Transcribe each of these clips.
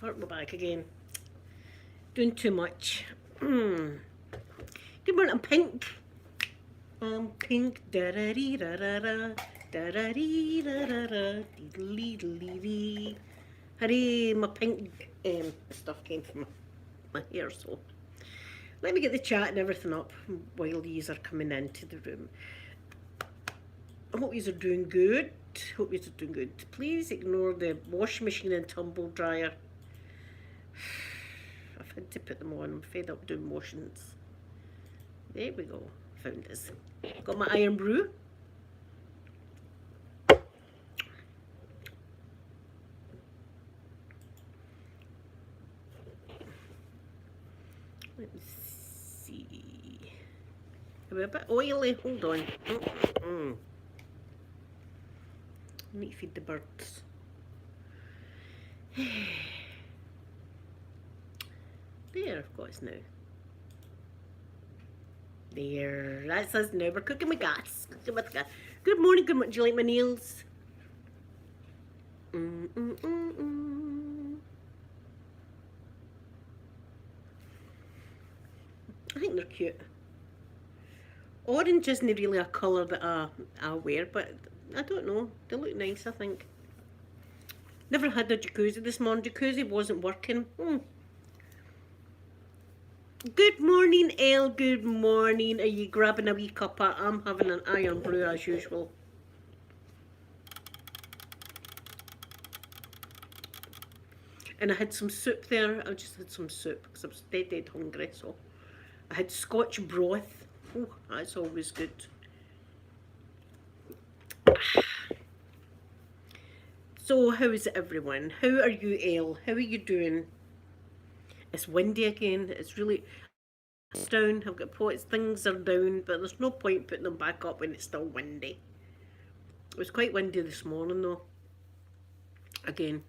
We're back again. Doing too much. Good morning, I'm pink. I'm pink. Da da dee da da da. Da da dee da da da. Dee dee dee. Hurry, my pink stuff came from my hair, so let me get the chat and everything up while these are coming into the room. I hope you are doing good. Hope you are doing good. Please ignore the washing machine and tumble dryer. I've had to put them on. I'm fed up doing washings. There we go. Found this. Got my iron brew. Let's see. A bit oily. Hold on. I need to feed the birds. There, of course, now. There, that's us now. We're cooking with gas. Cooking with gas. Good morning, good morning. Do you like my nails? I think they're cute. Orange isn't really a colour that I wear, but I don't know. They look nice, I think. Never had a jacuzzi this morning. Jacuzzi wasn't working. Good morning, Elle. Good morning. Are you grabbing a wee cuppa? I'm having an iron brew as usual. And I had some soup there. I just had some soup because I was dead hungry. So I had Scotch broth. Oh, that's always good. So how is everyone? How are you, Elle? How are you doing? It's windy again. It's really down. I've got pots. Things are down, but there's no point putting them back up when it's still windy. It was quite windy this morning though. Again.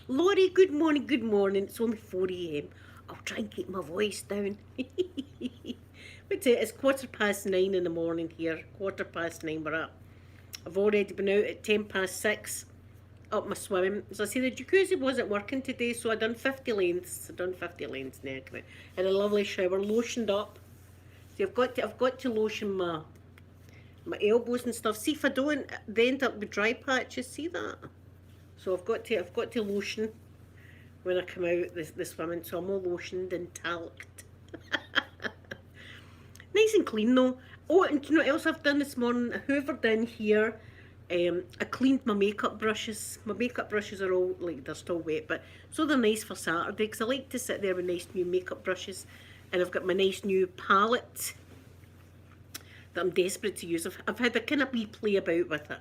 Laurie, good morning, good morning. It's only 4 AM. I'll try and keep my voice down. But it's 9:15 in the morning here. 9:15 we're up. I've already been out at 6:10 up my swimming. As I say, the jacuzzi wasn't working today, so I done 50 lengths. I done 50 lengths now. Had a lovely shower, lotioned up. See, I've got to lotion my elbows and stuff. See, if I don't, they end up with dry patches. See that? So I've got to lotion when I come out the swimming. So I'm all lotioned and talced. Nice and clean though. Oh, and do you know what else I've done this morning? I hoovered in here. I cleaned my makeup brushes. My makeup brushes are all, like, they're still wet, but so they're nice for Saturday because I like to sit there with nice new makeup brushes. And I've got my nice new palette that I'm desperate to use. I've had a kind of wee play about with it.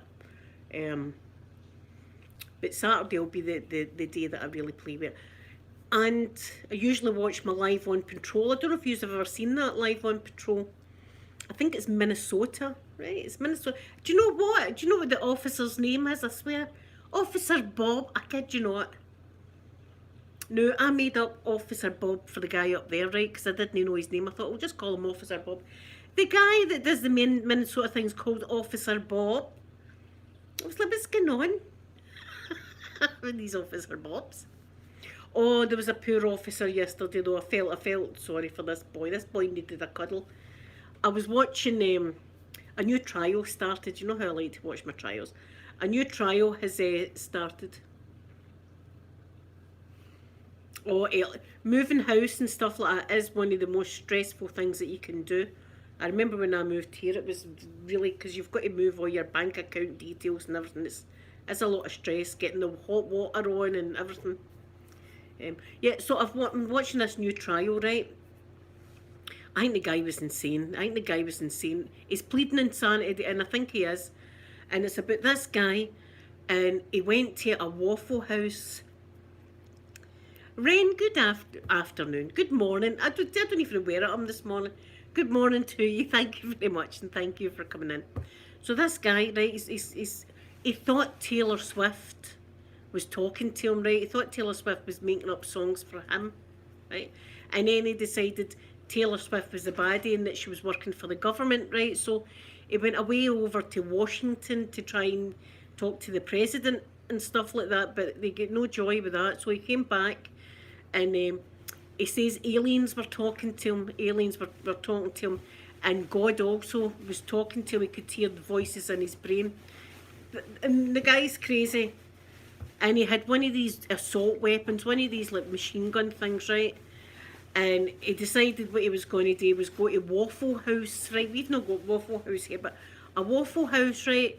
But Saturday will be the day that I really play with it. And I usually watch my Live on Patrol. I don't know if you've ever seen that, Live on Patrol. I think it's Minnesota, right? It's Minnesota. Do you know what? Do you know what the officer's name is? I swear. Officer Bob. I kid you not. No, I made up Officer Bob for the guy up there, right? Because I didn't know his name. I thought, we'll just call him Officer Bob. The guy that does the main Minnesota thing's called Officer Bob. I was like, what's going on with these Officer Bobs? Oh, there was a poor officer yesterday though. I felt sorry for this boy. This boy needed a cuddle. I was watching a new trial started. You know how I like to watch my trials. A new trial has started. Oh, moving house and stuff like that is one of the most stressful things that you can do. I remember when I moved here, it was really, because you've got to move all your bank account details and everything. It's a lot of stress getting the hot water on and everything. Yeah, so I'm watching this new trial, right? I think the guy was insane. He's pleading insanity, and I think he is. And it's about this guy, and he went to a Waffle House. Ren, good afternoon. Good morning. I don't even wear it on this morning. Good morning to you. Thank you very much, and thank you for coming in. So this guy, right, he thought Taylor Swift was talking to him, right? He thought Taylor Swift was making up songs for him, right? And then he decided Taylor Swift was the baddie and that she was working for the government, right? So he went away over to Washington to try and talk to the president. and stuff like that, but they get no joy with that. So he came back, and he says aliens were talking to him. Aliens were talking to him, and God also was talking to him. He could hear the voices in his brain. And the guy's crazy, and he had one of these assault weapons, one of these like machine gun things, right? And he decided what he was going to do was go to Waffle House, right? We've not got Waffle House here, but a Waffle House, right?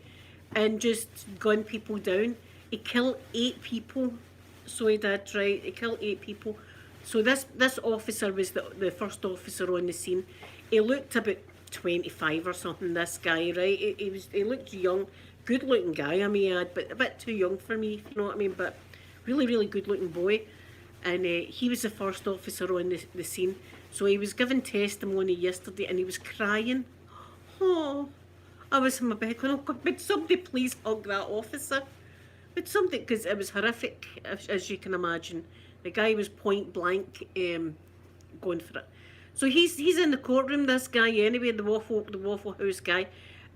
And just gun people down. He killed 8 people, so he did, right? He killed 8 people. So this officer was the first officer on the scene. He looked about 25 or something, this guy, right? He looked young, good looking guy, I may add, but a bit too young for me, if you know what I mean, but really, really good looking boy. And he was the first officer on the scene. So he was giving testimony yesterday, and he was crying. Oh, I was in my bed going, oh God, would somebody please hug that officer? Would somebody, because it was horrific, as you can imagine. The guy was point blank going for it. So he's in the courtroom, this guy anyway, the Waffle House guy.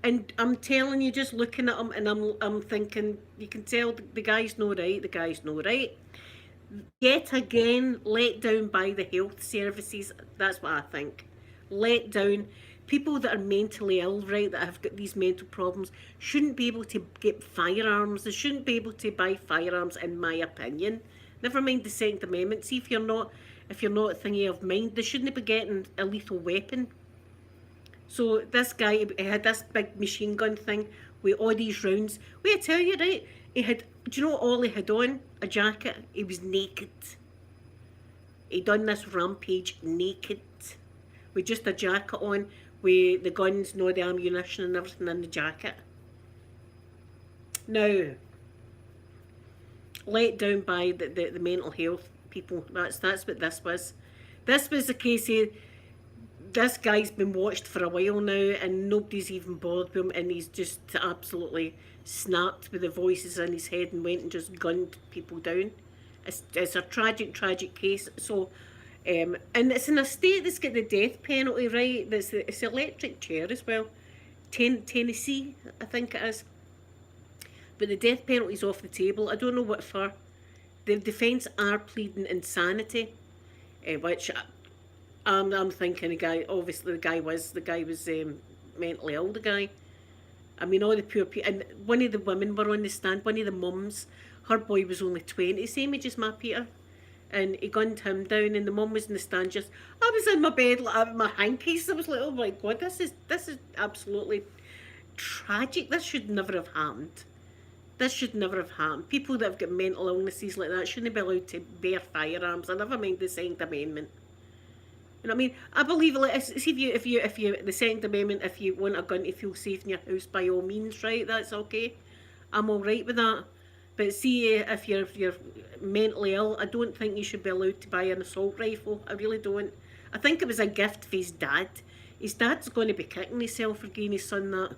And I'm telling you, just looking at him, and I'm thinking, you can tell the guy's no right, the guy's no right. Yet again, let down by the health services. That's what I think. Let down. People that are mentally ill, right, that have got these mental problems, shouldn't be able to get firearms. They shouldn't be able to buy firearms, in my opinion. Never mind the Second Amendment. See, if you're not thingy of mind, they shouldn't be getting a lethal weapon. So this guy, he had this big machine gun thing with all these rounds. Wait, I tell you, right? He had, do you know what all he had on? A jacket. He was naked. He done this rampage naked, with just a jacket on, with the guns, the ammunition and everything in the jacket. Now, let down by the mental health people. That's what this was. This was a case of, this guy's been watched for a while now, and nobody's even bothered with him, and he's just absolutely snapped with the voices in his head and went and just gunned people down. It's a tragic case. So, and it's in a state that's got the death penalty, right? It's electric chair as well. Tennessee, I think it is. But the death penalty's off the table. I don't know what for. The defence are pleading insanity, which I'm thinking the guy. Obviously, the guy was mentally ill. The guy. I mean, all the poor people. And one of the women were on the stand. One of the mums, her boy was only 20, same age as my Peter, and he gunned him down. And the mum was in the stand. Just, I was in my bed, like my hankies. I was like, oh my God, this is absolutely tragic. This should never have happened. This should never have happened. People that have got mental illnesses like that shouldn't be allowed to bear firearms. I never mind the Second Amendment. You know what I mean? I believe, like, see, if you the Second Amendment, if you want a gun to feel safe in your house, by all means, right? That's okay. I'm all right with that. But see, if you're mentally ill, I don't think you should be allowed to buy an assault rifle. I really don't. I think it was a gift for his dad. His dad's going to be kicking himself for giving his son that.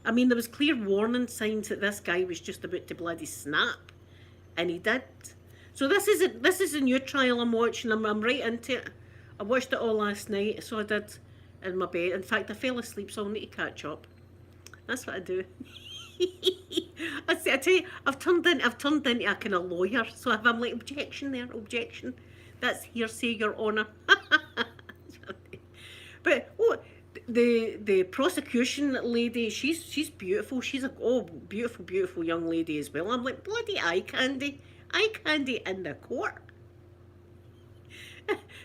I mean, there was clear warning signs that this guy was just about to bloody snap, and he did. So this is a new trial I'm watching. I'm right into it. I watched it all last night, so I did, in my bed. In fact, I fell asleep, so I'll need to catch up. That's what I do. I tell you, I've turned into a kind of lawyer. So if I'm like, objection there, objection, that's hearsay, Your Honour. But the prosecution lady, she's beautiful. She's a beautiful young lady as well. I'm like, bloody eye candy in the court.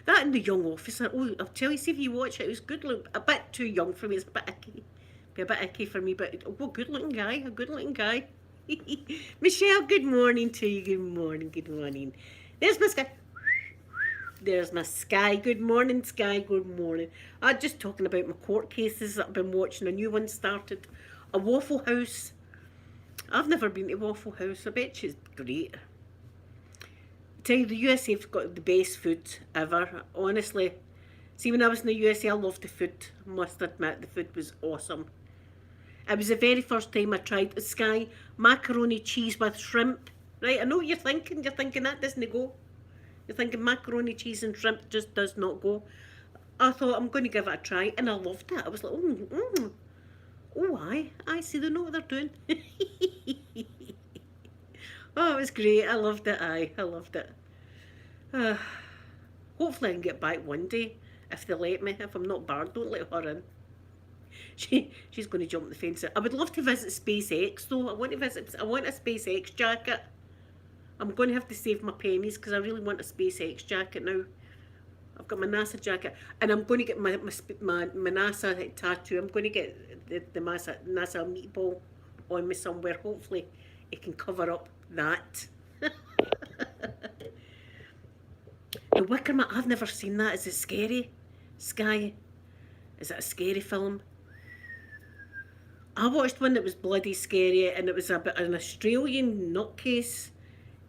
That and the young officer. Oh, I'll tell you, see if you watch it, it was good. Look, a bit too young for me. It's a bit icky. Be a bit icky for me, but oh, good looking guy. Michelle, good morning to you. Good morning. There's my Sky. There's my Sky. Good morning, Sky. Good morning. I'm just talking about my court cases that I've been watching. A new one started. A Waffle House. I've never been to Waffle House. I bet she's great. I tell you, the USA's got the best food ever. Honestly. See, when I was in the USA, I loved the food. I must admit, the food was awesome. It was the very first time I tried the Sky macaroni cheese with shrimp. Right, I know what you're thinking. You're thinking that doesn't go. You're thinking macaroni cheese and shrimp just does not go. I thought, I'm going to give it a try, and I loved it. I was like, oh, I see, they know what they're doing. Oh, it was great. I loved it. I loved it. Uh, hopefully I can get back one day if they let me. If I'm not barred, don't let her in. She's going to jump the fence. I would love to visit SpaceX though. I want to visit. I want a SpaceX jacket. I'm going to have to save my pennies because I really want a SpaceX jacket now. I've got my NASA jacket, and I'm going to get my NASA tattoo. I'm going to get the NASA meatball on me somewhere. Hopefully, it can cover up that. The Wicker Man. I've never seen that. Is it scary? Sky. Is it a scary film? I watched one that was bloody scary, and it was about an Australian nutcase.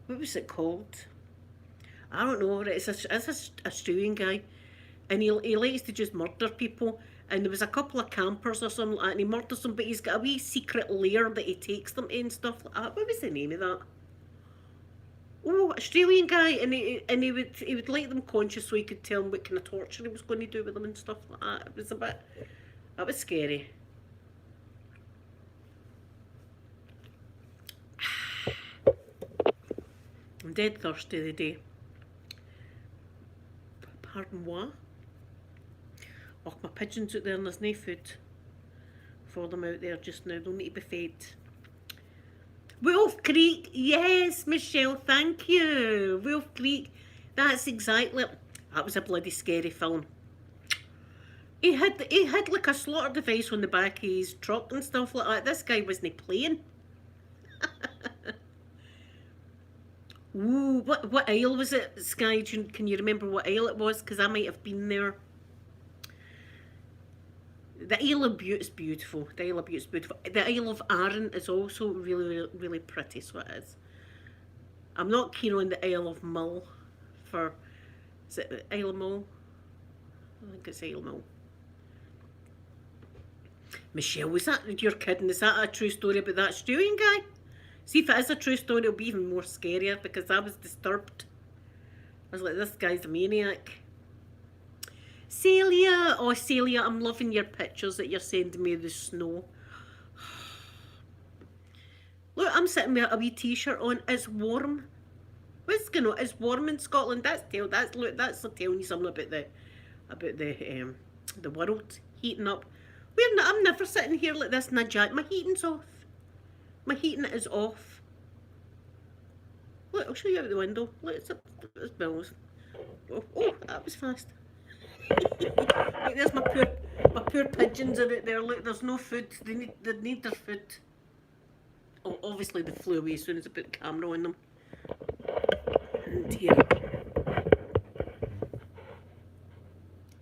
What was it called? I don't know. It's a Australian guy, and he likes to just murder people. And there was a couple of campers or something like that, and he murders them, but he's got a wee secret lair that he takes them in and stuff like that. What was the name of that? Oh, Australian guy, and he would light them conscious so he could tell them what kind of torture he was going to do with them and stuff like that. It was a bit, that was scary. I'm dead thirsty today. Pardon what? Oh, my pigeons out there and there's no food for them out there just now. They'll need to be fed. Wolf Creek, yes, Michelle, thank you. Wolf Creek, that's exactly. That was a bloody scary film. He had like a slaughter device on the back of his truck and stuff like that. This guy wasn't playing. Ooh, what aisle was it, Sky? Can you remember what aisle it was? Because I might have been there. The Isle of Bute is beautiful. The Isle of Bute is beautiful. The Isle of Arran is also really, really pretty, so it is. I'm not keen on the Isle of Mull for... Is it the Isle of Mull? I think it's Isle of Mull. Michelle, was that... You're kidding. Is that a true story about that Australian guy? See, if it is a true story, it'll be even more scarier because I was disturbed. I was like, this guy's a maniac. Celia, oh Celia, I'm loving your pictures that you're sending me of the snow. Look, I'm sitting with a wee t-shirt on. It's warm. What's going on? It's warm in Scotland. That's telling you something about the world heating up. I'm never sitting here like this in a jacket. My heating's off. My heating is off. Look, I'll show you out the window. Look, it's bills. Oh, that was fast. Look, there's my poor pigeons are out there. Look, there's no food. They need their food. Oh, obviously they flew away as soon as I put the camera on them. And here.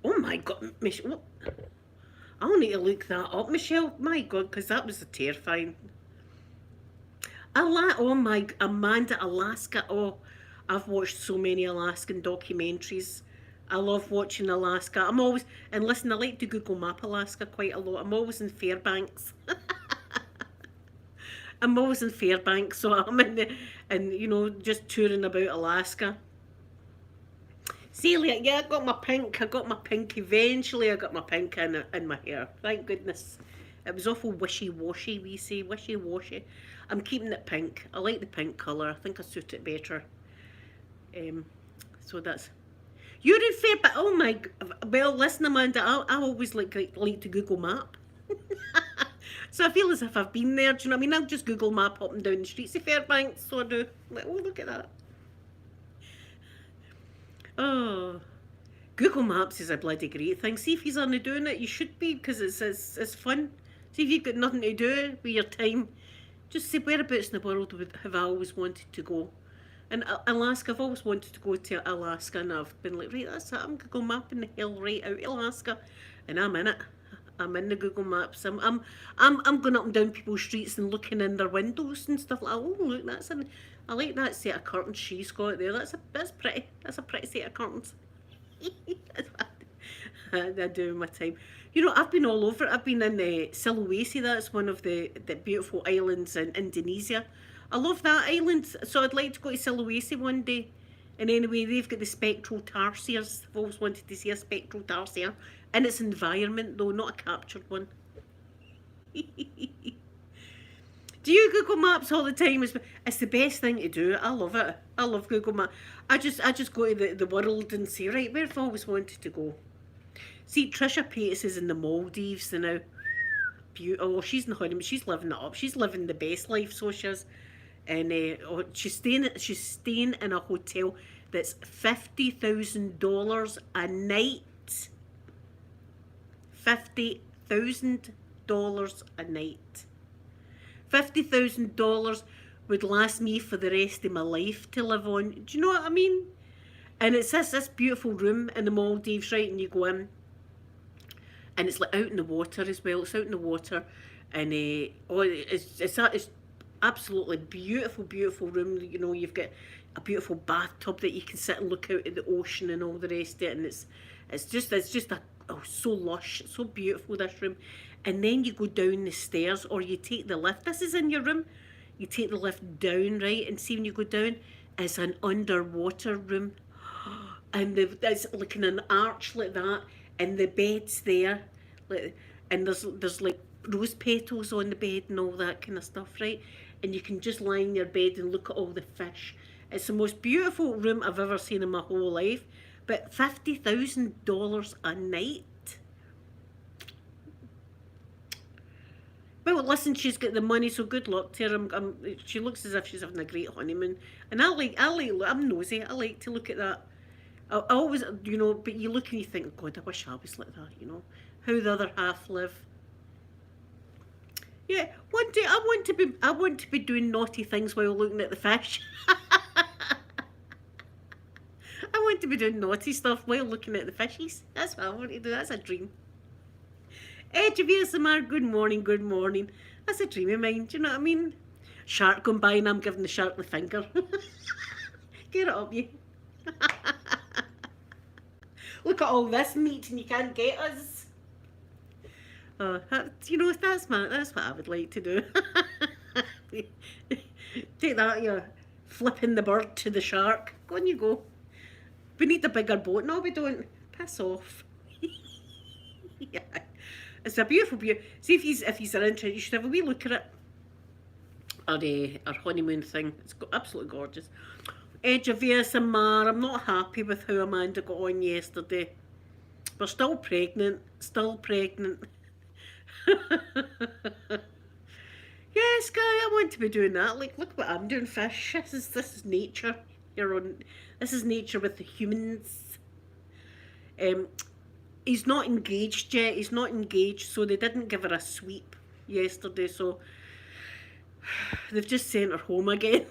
Oh my God, Michelle! I'll need to look that up, Michelle. My God, because that was terrifying. Oh my, Amanda, Alaska. Oh, I've watched so many Alaskan documentaries. I love watching Alaska. And listen, I like to Google Map Alaska quite a lot. I'm always in Fairbanks. I'm always in Fairbanks, so I'm just touring about Alaska. Celia, yeah, I got my pink. Eventually I got my pink in my hair. Thank goodness. It was awful wishy-washy, we say, wishy-washy. I'm keeping it pink. I like the pink colour. I think I suit it better. So that's... You're in Fairbanks. Oh my... Well, listen, Amanda, I always like to Google Map. So I feel as if I've been there. Do you know what I mean? I'll just Google Map up and down the streets of Fairbanks. So I do. Like, oh, look at that. Oh... Google Maps is a bloody great thing. See if you're only doing it, you should be, because it's fun. See if you've got nothing to do with your time. Just say, whereabouts in the world have I always wanted to go? And Alaska, I've always wanted to go to Alaska, and I've been like, right, that's it, I'm Google mapping the hell right out of Alaska, and I'm in it. I'm in the Google Maps. I'm going up and down people's streets and looking in their windows and stuff like that. Oh, look, I like that set of curtains she's got there. That's pretty. That's a pretty set of curtains. I do in my time. You know, I've been all over. I've been in Sulawesi. That's one of the beautiful islands in Indonesia. I love that island, so I'd like to go to Sulawesi one day. And anyway, they've got the spectral tarsiers. I've always wanted to see a spectral tarsier in its environment, though, not a captured one. Do you Google Maps all the time? It's the best thing to do. I love it. I love Google Maps. I just go to the world and say, right, where I've always wanted to go. See, Trisha Paytas is in the Maldives now. Beautiful. Oh, she's in honeymoon. She's living it up. She's living the best life, so she is. And she's staying in a hotel that's $50,000 a night. $50,000 a night. $50,000 would last me for the rest of my life to live on. Do you know what I mean? And it's this beautiful room in the Maldives, right? And you go in, and it's like out in the water as well. It's out in the water, and it's absolutely beautiful, beautiful room. You know, you've got a beautiful bathtub that you can sit and look out at the ocean and all the rest of it, and it's just so lush, so beautiful, this room. And then you go down the stairs, or you take the lift. This is in your room. You take the lift down, right, and see when you go down, it's an underwater room, and it's like in an arch like that, and the bed's there, like, and there's like rose petals on the bed and all that kind of stuff, right? And you can just lie in your bed and look at all the fish. It's the most beautiful room I've ever seen in my whole life. But $50,000 a night. Well, listen, she's got the money, so good luck to her. She looks as if she's having a great honeymoon, and I'm nosy. I like to look at that. I always, you know, but you look and you think, God, I wish I was like that. You know, how the other half live. Yeah, one day I want to be doing naughty things while looking at the fish. I want to be doing naughty stuff while looking at the fishies. That's what I want to do. That's a dream. Edge of ASMR, good morning, good morning. That's a dream of mine, do you know what I mean? Shark going by and I'm giving the shark the finger. Get it up, you. Look at all this meat and you can't get us. You know, that's what I would like to do. Take that, you're flipping the bird to the shark. Go on you go. We need a bigger boat. No, we don't. Piss off. Yeah. It's a beautiful beauty. See if he's are interested, you should have a wee look at it. Our honeymoon thing. It's absolutely gorgeous. Edge of ASMR. I'm not happy with how Amanda got on yesterday. We're still pregnant. Still pregnant. Yes, guy, I want to be doing that. Like, look what I'm doing, fish. This is nature. This is nature with the humans. He's not engaged yet. He's not engaged, so they didn't give her a sweep yesterday. So they've just sent her home again.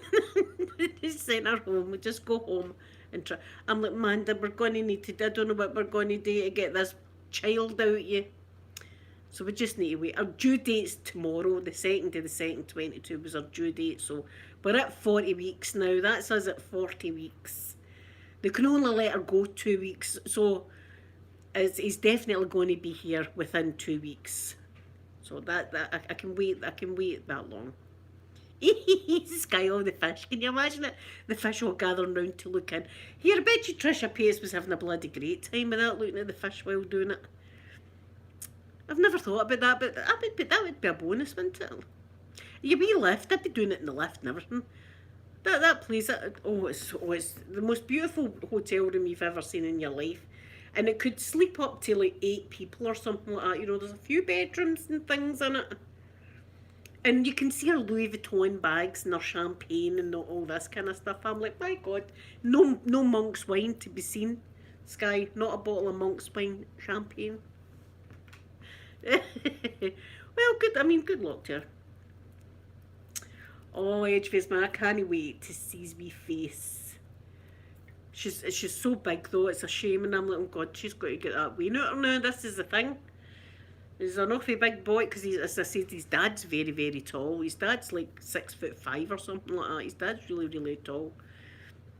They just sent her home. We just go home and try. I'm like, Amanda, we're going to need to. I don't know what we're going to do to get this child out you. So we just need to wait. Our due date's tomorrow. The 2nd of the 2nd, 22 was our due date. So we're at 40 weeks now. That's us at 40 weeks. They can only let her go 2 weeks. So he's definitely going to be here within 2 weeks. So that I can wait. I can wait that long. This guy, all the fish. Can you imagine it? The fish all gathering round to look in. Here, I bet you Trisha Paytas was having a bloody great time with that, looking at the fish while doing it. I've never thought about that, but that would be a bonus, wouldn't it? You wee lift. I'd be doing it in the lift and everything. That place. It's the most beautiful hotel room you've ever seen in your life. And it could sleep up to like 8 people or something like that. You know, there's a few bedrooms and things in it. And you can see her Louis Vuitton bags and her champagne and all this kind of stuff. I'm like, my God, no monk's wine to be seen. Sky, not a bottle of monk's wine, champagne. Well, good luck to her. Oh, Edgeface man, I can't wait to see his wee face. She's so big though, it's a shame, and I'm like, oh God, she's got to get that wee. No, this is the thing. He's an awfully big boy, because as I said, his dad's very, very tall. His dad's like 6'5" or something like that. His dad's really, really tall.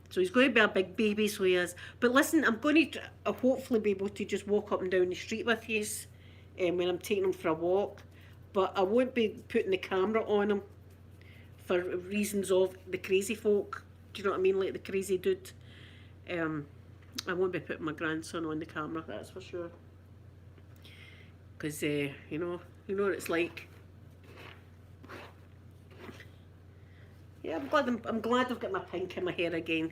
So he's going to be a big baby, so he is. But listen, I'm going to hopefully be able to just walk up and down the street with you when I'm taking him for a walk. But I won't be putting the camera on him for reasons of the crazy folk. Do you know what I mean? Like the crazy dude. I won't be putting my grandson on the camera, that's for sure. Because, you know what it's like. Yeah, I'm glad I've got my pink in my hair again.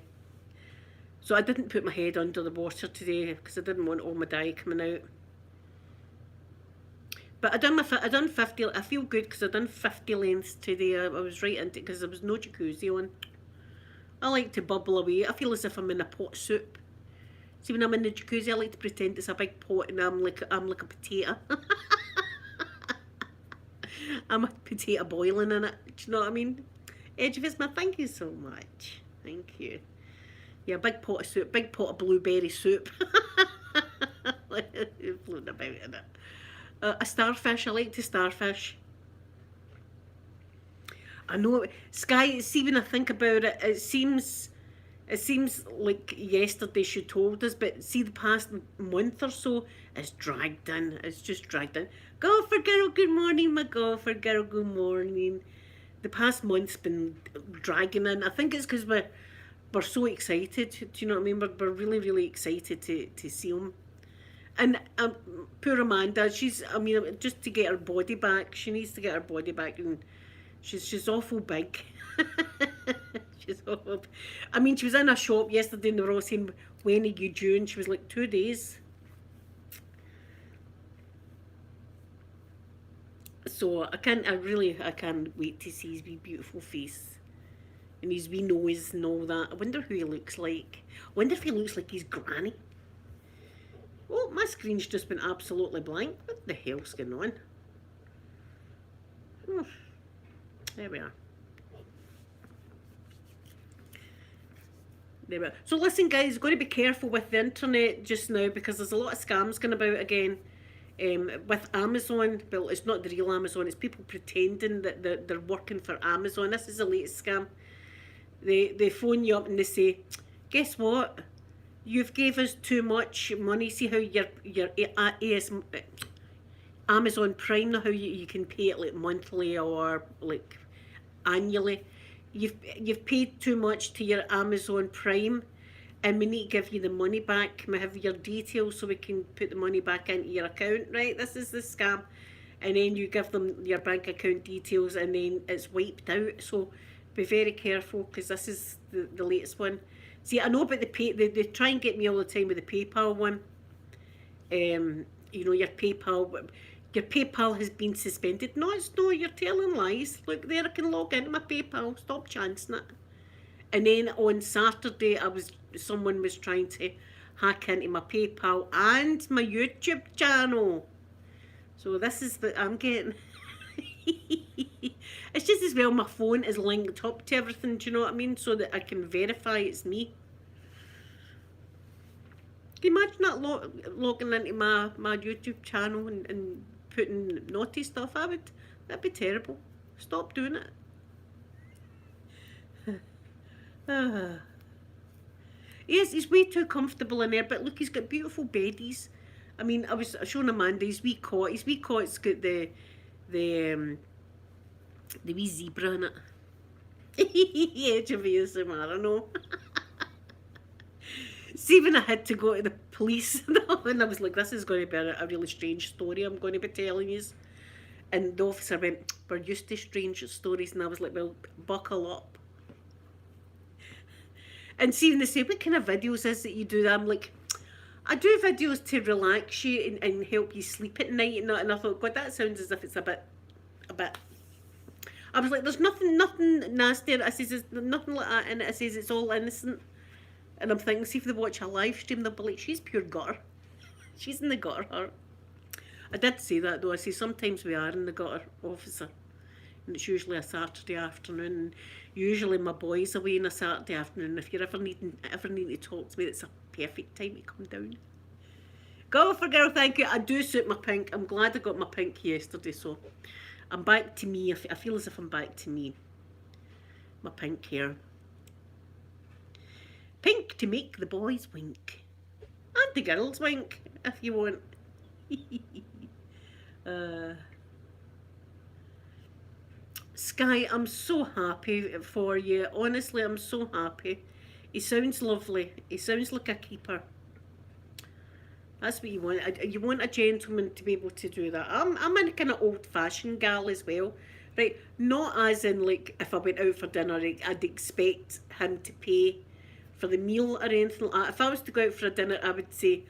So I didn't put my head under the water today because I didn't want all my dye coming out. But I done 50. I feel good because I done 50 lengths today. I was right into it because there was no jacuzzi on. I like to bubble away. I feel as if I'm in a pot soup. See, when I'm in the jacuzzi, I like to pretend it's a big pot and I'm like a potato. I'm a potato boiling in it. Do you know what I mean? Edgevisma, thank you so much. Thank you. Yeah, big pot of soup, big pot of blueberry soup. Floating about in it. A starfish, I like to starfish. I know, Sky, see when I think about it, it seems like yesterday she told us, but see the past month or so, it's dragged in. It's just dragged in. Golfer girl, good morning, my golfer girl, good morning. The past month's been dragging in. I think it's because we're so excited. Do you know what I mean? We're really, really excited to see them. And poor Amanda, I mean, just to get her body back, she needs to get her body back, and she's awful big. She's awful. I mean, she was in a shop yesterday and they were all saying, when are you due? And she was like, 2 days. So I can't wait to see his wee beautiful face and his wee nose and all that. I wonder who he looks like. I wonder if he looks like his granny. Oh, my screen's just been absolutely blank. What the hell's going on? Oh, there we are. There we are. So listen, guys, you've got to be careful with the internet just now because there's a lot of scams going about again. With Amazon, well, it's not the real Amazon, it's people pretending that they're working for Amazon. This is the latest scam. They phone you up and they say, guess what? You've gave us too much money. See how your Amazon Prime, now how you can pay it like monthly or like annually. You've paid too much to your Amazon Prime and we need to give you the money back. Can we have your details so we can put the money back into your account, right? This is the scam. And then you give them your bank account details and then it's wiped out. So be very careful because this is the latest one. See, I know about they try and get me all the time with the PayPal one. You know, your PayPal has been suspended. No, you're telling lies. Look there, I can log into my PayPal. Stop chancing it. And then on Saturday, someone was trying to hack into my PayPal and my YouTube channel. So this is I'm getting. It's just as well my phone is linked up to everything, do you know what I mean? So that I can verify it's me. Can you imagine that logging into my YouTube channel and putting naughty stuff? That'd be terrible. Stop doing it. Yes, he's way too comfortable in there, but look, he's got beautiful beddies. I mean, I was showing Amanda his wee cot. His wee cot's got the wee zebra in it. Edge of ASMR, I know. See, when I had to go to the police and I was like, this is going to be a really strange story I'm going to be telling you. And the officer went, we're used to strange stories. And I was like, well, buckle up. And see, when they say, what kind of videos is it you do? I'm like, I do videos to relax you and help you sleep at night. And I thought, God, that sounds as if it's a bit. I was like, there's nothing nasty. I says, there's nothing like that in it. I says, it's all innocent. And I'm thinking, see if they watch a live stream, they'll be like, she's pure gutter. She's in the gutter, her. I did say that though. I say sometimes we are in the gutter, officer. And it's usually a Saturday afternoon. And usually my boy's away on a Saturday afternoon. If you're ever needing to talk to me, it's a perfect time to come down. Golfer girl, thank you. I do suit my pink. I'm glad I got my pink yesterday, so I'm back to me. I feel as if I'm back to me. My pink hair. Pink to make the boys wink. And the girls wink, if you want. Sky, I'm so happy for you. Honestly, I'm so happy. He sounds lovely. He sounds like a keeper. That's what you want. You want a gentleman to be able to do that. I'm a kind of old-fashioned gal as well. right? Not as in like if I went out for dinner, I'd expect him to pay for the meal or anything like that. If I was to go out for a dinner, I would say,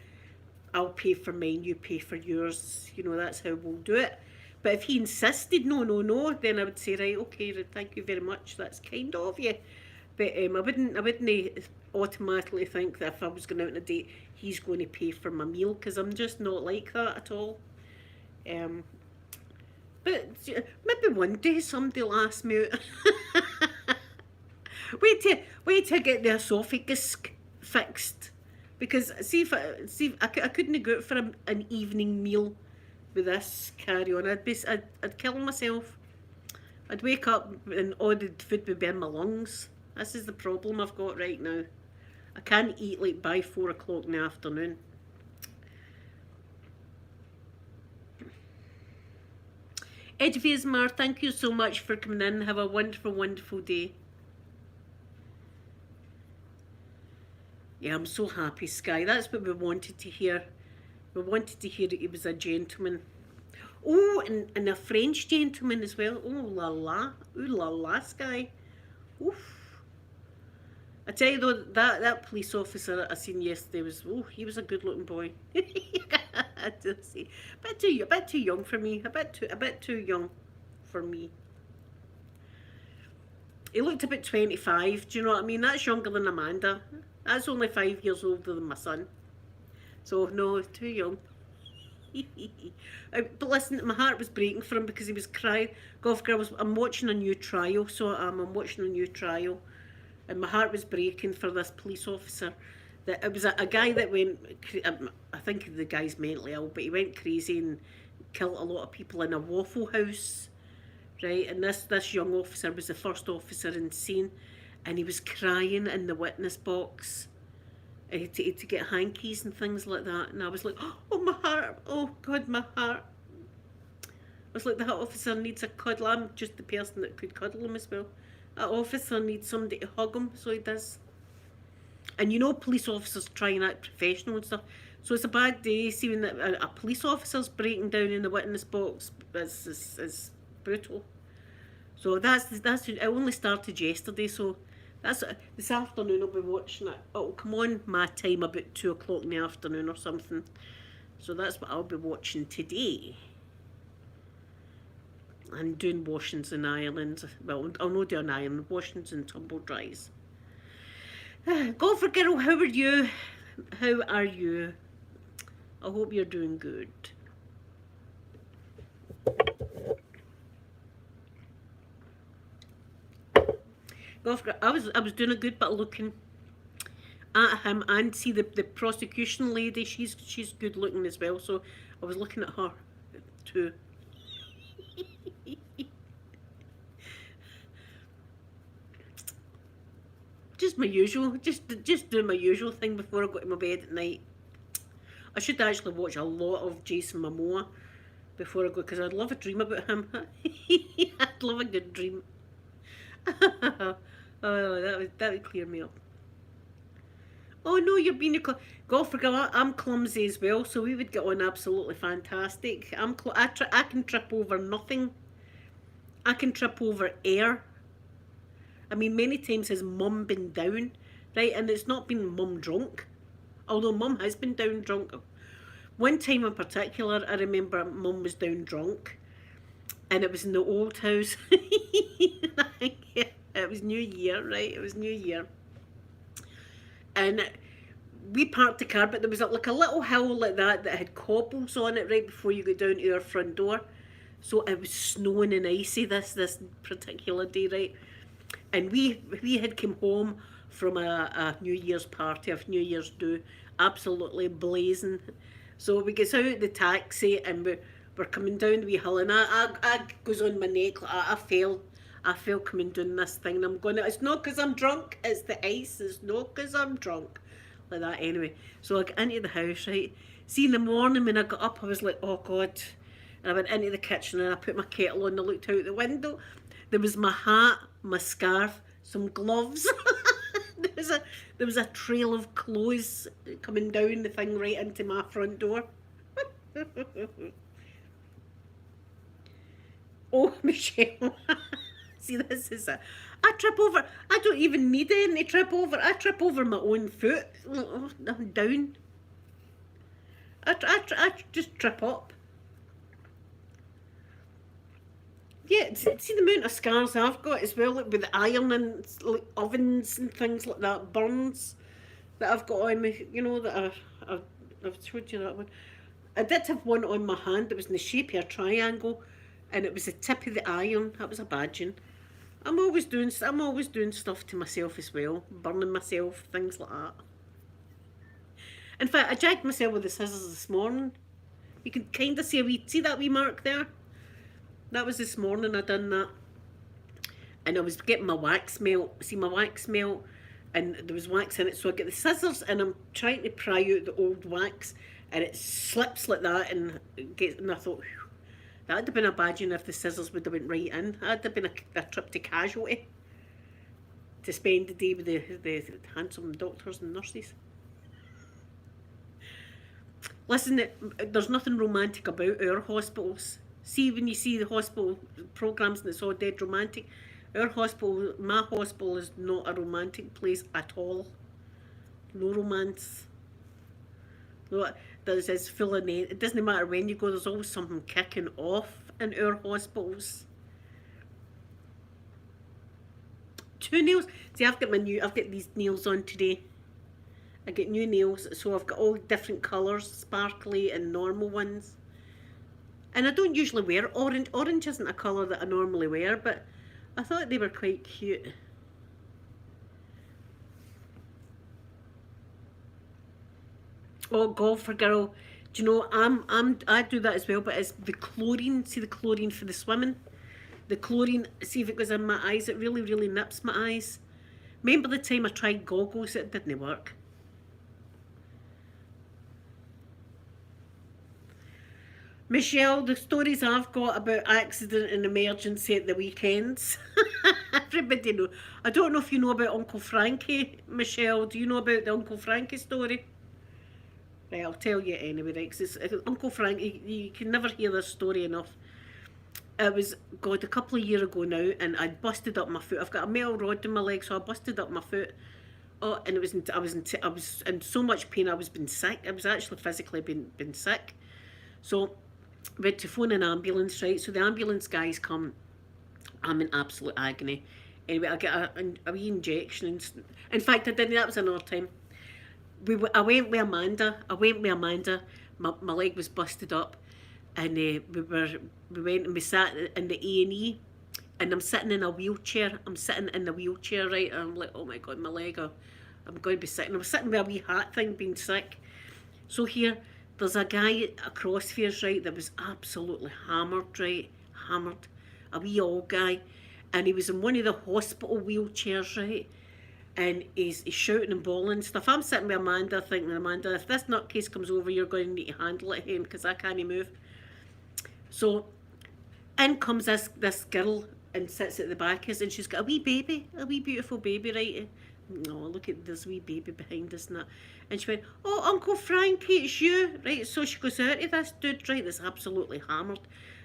I'll pay for mine, you pay for yours. You know, that's how we'll do it. But if he insisted, no, no, no, then I would say, right, okay, thank you very much. That's kind of you. But I wouldn't automatically think that if I was going out on a date, he's going to pay for my meal, because I'm just not like that at all. Um, but maybe one day somebody will ask me out. wait till I get the esophagus fixed, because I couldn't go out for an evening meal with this carry on. I'd kill myself. I'd wake up and all the food would be in my lungs. This is the problem I've got right now. I can't eat like by 4 o'clock in the afternoon. Edviesmar, thank you so much for coming in. Have a wonderful, wonderful day. Yeah, I'm so happy, Sky. That's what we wanted to hear. We wanted to hear that he was a gentleman. Oh, and a French gentleman as well. Oh, la la. Ooh, la la, Sky. Oof. I tell you though, that police officer I seen yesterday he was a good looking boy. I did say, a bit too young for me. A bit too young for me. He looked about 25. Do you know what I mean? That's younger than Amanda. That's only 5 years older than my son. So no, too young. But listen, my heart was breaking for him because he was crying. Golf girl, I'm watching a new trial, so I'm watching a new trial, and my heart was breaking for this police officer. That it was a guy that went. I think the guy's mentally ill, but he went crazy and killed a lot of people in a Waffle House, right? And this young officer was the first officer in scene, and he was crying in the witness box. He had to get hankies and things like that, and I was like, oh my heart, oh God, my heart. I was like, that officer needs a cuddle. I'm just the person that could cuddle him as well. That officer needs somebody to hug him, so he does. And you know, police officers try and act professional and stuff, so it's a bad day seeing that a police officer's breaking down in the witness box. Is brutal. So that's it only started yesterday, so that's this afternoon I'll be watching it. It'll come on my time about 2 o'clock in the afternoon or something. So that's what I'll be watching today. I'm doing washings in Ireland. Well, I'll not do an Ireland, washings and tumble dries. Golfer girl, how are you? How are you? I hope you're doing good. Golf girl, I was doing a good bit of looking at him, and see the prosecution lady. She's good looking as well. So I was looking at her too. Just my usual, just doing my usual thing before I go to my bed at night. I should actually watch a lot of Jason Momoa before I go, because I'd love a dream about him. I'd love a good dream. Oh, that would clear me up. Oh no, you're being a golfer girl. I'm clumsy as well, so we would get on absolutely fantastic. I can trip over nothing. I can trip over air. I mean, many times has mum been down, right? And it's not been mum drunk, although mum has been down drunk. One time in particular, I remember mum was down drunk, and it was in the old house. It was New Year, right? It was New Year. And we parked the car, but there was like a little hill like that had cobbles on it right before you go down to our front door. So it was snowing and icy this particular day, right? And we had come home from a New Year's party, a New Year's do, absolutely blazing. So we get out the taxi and we're coming down the wee hill, and I goes on my neck. I fell coming down this thing, and I'm going, it's not because I'm drunk, it's the ice, it's not because I'm drunk. Like that anyway. So I got into the house, right? See, in the morning when I got up, I was like, oh God. And I went into the kitchen and I put my kettle on and I looked out the window. There was my hat, my scarf, some gloves. there was a trail of clothes coming down the thing right into my front door. Oh, Michelle. See, this is a. I trip over. I don't even need any to trip over. I trip over my own foot. I'm down. I just trip up. Yeah, see the amount of scars I've got as well, like with iron and like ovens and things like that, burns that I've got on me. You know that I've showed you that one. I did have one on my hand that was in the shape of a triangle, and it was the tip of the iron. That was a badging. I'm always doing stuff to myself as well, burning myself, things like that. In fact, I jagged myself with the scissors this morning. You can kind of see that wee mark there. That was this morning. I done that, and I was getting my wax melt. See my wax melt, and there was wax in it. So I get the scissors, and I'm trying to pry out the old wax, and it slips like that, and and I thought, whew, that'd have been a badging if the scissors would have went right in. That'd have been a trip to casualty to spend the day with the handsome doctors and nurses. Listen, there's nothing romantic about our hospitals. See, when you see the hospital programs and it's all dead romantic, our hospital, my hospital, is not a romantic place at all. No romance. No, there's full of it doesn't matter when you go. There's always something kicking off in our hospitals. Two nails. See, I've got these nails on today. I get new nails, so I've got all different colours, sparkly and normal ones. And I don't usually wear orange. Orange isn't a colour that I normally wear, but I thought they were quite cute. Oh, golfer girl. Do you know, I do that as well, but it's the chlorine. See the chlorine for the swimming? The chlorine, see if it goes in my eyes, it really, really nips my eyes. Remember the time I tried goggles, it didn't work. Michelle, the stories I've got about accident and emergency at the weekends. Everybody know. I don't know if you know about Uncle Frankie, Michelle. Do you know about the Uncle Frankie story? Right, I'll tell you anyway, right? 'Cause Uncle Frankie, you can never hear this story enough. It was, God, a couple of years ago now, and I'd busted up my foot. I've got a metal rod in my leg, so I busted up my foot. Oh, and I was in so much pain. I was been sick. I was actually physically been sick. So we had to phone an ambulance, right? So the ambulance guys come. I'm in absolute agony. Anyway, I get a wee injection. In fact, I didn't. That was another time. I went with Amanda. My leg was busted up, and we went and we sat in the A&E, and I'm sitting in a wheelchair. I'm sitting in the wheelchair, right? And I'm like, oh my God, my leg. I'm going to be sitting. I'm sitting with a wee hat thing, being sick. So here, there's a guy across here, right, that was absolutely hammered, right? Hammered. A wee old guy. And he was in one of the hospital wheelchairs, right? And he's shouting and bawling and stuff. I'm sitting with Amanda thinking, Amanda, if this nutcase comes over, you're going to need to handle it, him, because I can't move. So in comes this girl and sits at the back of us, and she's got a wee baby, a wee beautiful baby, right? Oh, look at this wee baby behind us and that. And she went, oh, Uncle Frankie, it's you, right? So she goes out to this dude, right, that's absolutely hammered.